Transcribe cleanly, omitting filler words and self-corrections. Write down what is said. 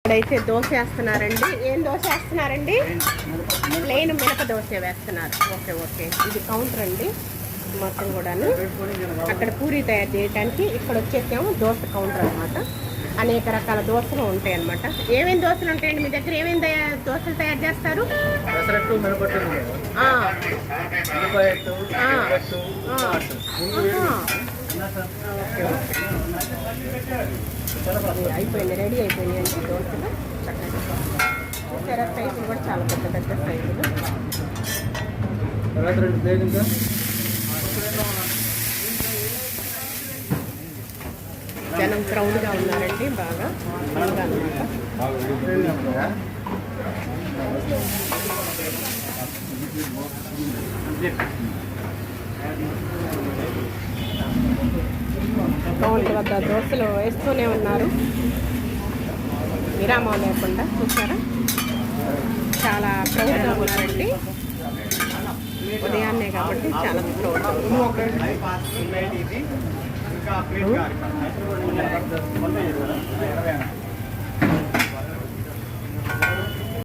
ఇక్కడైతే దోశ వేస్తున్నారండి. ఏం దోశ వేస్తున్నారండి? ప్లెయిన్ మినప దోశ వేస్తున్నారు. ఓకే ఓకే, ఇది కౌంటర్ అండి మొత్తం కూడాను. అక్కడ పూరి తయారు చేయడానికి, ఇక్కడ వచ్చేసేమో దోశ కౌంటర్ అనమాట. అనేక రకాల దోశలు ఉంటాయి అన్నమాట. ఏమేమి దోశలు ఉంటాయండి మీ దగ్గర? ఏమేమి దోశలు తయారు చేస్తారు? అయిపోయింది, రెడీ అయిపోయినాయి అండి దోశలు. చక్కగా చూసారా, సైజులు కూడా చాలా పెద్ద పెద్ద సైజులు. జనం క్రౌడ్గా ఉన్నారండి, బాగా బాగా అనమాట. కౌంటర్ వద్ద దోశలు వేస్తూనే ఉన్నారు, విరామం లేకుండా. చూసారా, చాలా క్రౌడ్గా ఉన్నారండి. ఉదయాన్నే కాబట్టి చాలా క్రౌడ్.